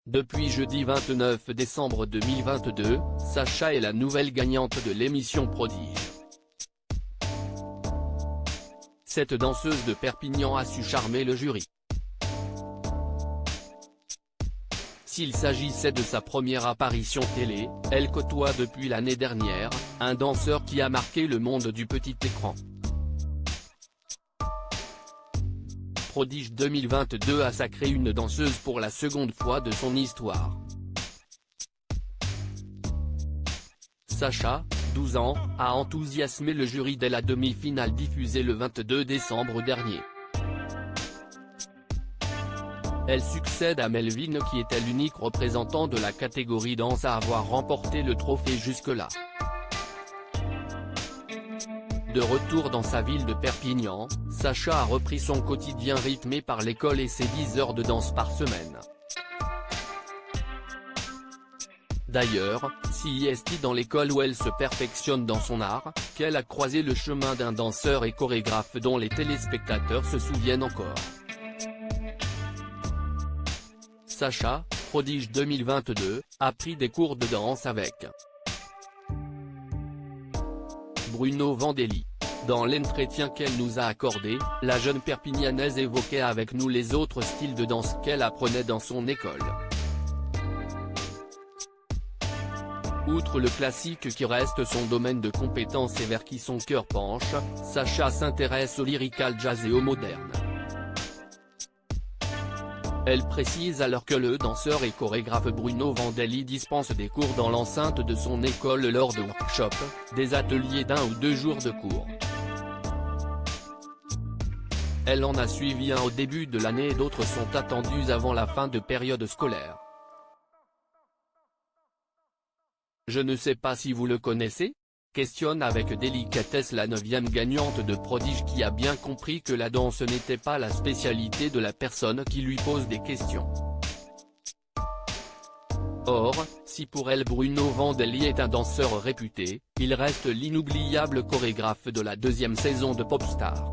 Depuis jeudi 29 décembre 2022, Sacha est la nouvelle gagnante de l'émission Prodige. Cette danseuse de Perpignan a su charmer le jury. S'il s'agissait de sa première apparition télé, elle côtoie depuis l'année dernière, un danseur qui a marqué le monde du petit écran. Prodige 2022 a sacré une danseuse pour la seconde fois de son histoire. Sacha, 12 ans, a enthousiasmé le jury dès la demi-finale diffusée le 22 décembre dernier. Elle succède à Melvin qui était l'unique représentant de la catégorie danse à avoir remporté le trophée jusque-là. De retour dans sa ville de Perpignan, Sacha a repris son quotidien rythmé par l'école et ses 10 heures de danse par semaine. D'ailleurs, c'est dans l'école où elle se perfectionne dans son art, qu'elle a croisé le chemin d'un danseur et chorégraphe dont les téléspectateurs se souviennent encore. Sacha, Prodige 2022, a pris des cours de danse avec Bruno Vandelli. Dans l'entretien qu'elle nous a accordé, la jeune Perpignanaise évoquait avec nous les autres styles de danse qu'elle apprenait dans son école. Outre le classique qui reste son domaine de compétence et vers qui son cœur penche, Sacha s'intéresse au lyrical jazz et au moderne. Elle précise alors que le danseur et chorégraphe Bruno Vandelli dispense des cours dans l'enceinte de son école lors de workshops, des ateliers d'1 ou 2 jours de cours. Elle en a suivi un au début de l'année et d'autres sont attendus avant la fin de période scolaire. Je ne sais pas si vous le connaissez ? Questionne avec délicatesse la 9e gagnante de Prodige qui a bien compris que la danse n'était pas la spécialité de la personne qui lui pose des questions. Or, si pour elle Bruno Vandelli est un danseur réputé, il reste l'inoubliable chorégraphe de la 2e saison de Popstar.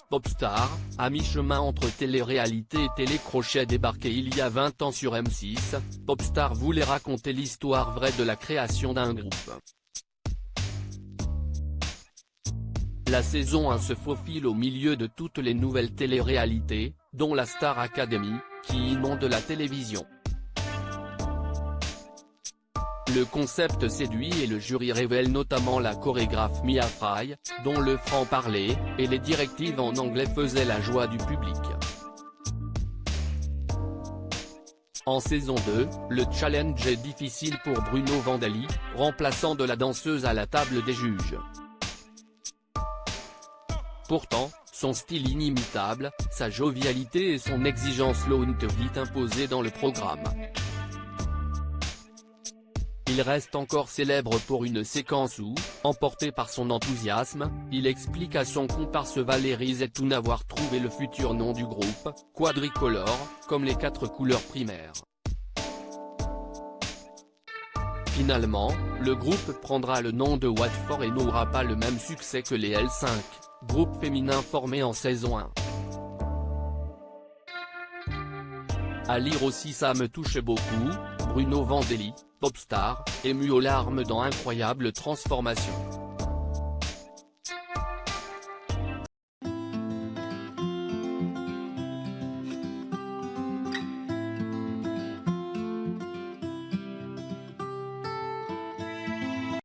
Popstar, à mi-chemin entre télé-réalité et télé-crochet débarqué il y a 20 ans sur M6, Popstar voulait raconter l'histoire vraie de la création d'un groupe. La saison 1 se faufile au milieu de toutes les nouvelles télé-réalités, dont la Star Academy, qui inonde la télévision. Le concept séduit et le jury révèle notamment la chorégraphe Mia Fry, dont le franc-parler, et les directives en anglais faisaient la joie du public. En saison 2, le challenge est difficile pour Bruno Vandelli, remplaçant de la danseuse à la table des juges. Pourtant, son style inimitable, sa jovialité et son exigence l'ont vite imposé dans le programme. Il reste encore célèbre pour une séquence où, emporté par son enthousiasme, il explique à son comparse Valérie Zetoun avoir trouvé le futur nom du groupe, Quadricolore, comme les 4 couleurs primaires. Finalement, le groupe prendra le nom de Watford et n'aura pas le même succès que les L5, groupe féminin formé en saison 1. À lire aussi ça me touche beaucoup, Bruno Vandelli, Popstar, ému aux larmes dans Incroyable Transformation.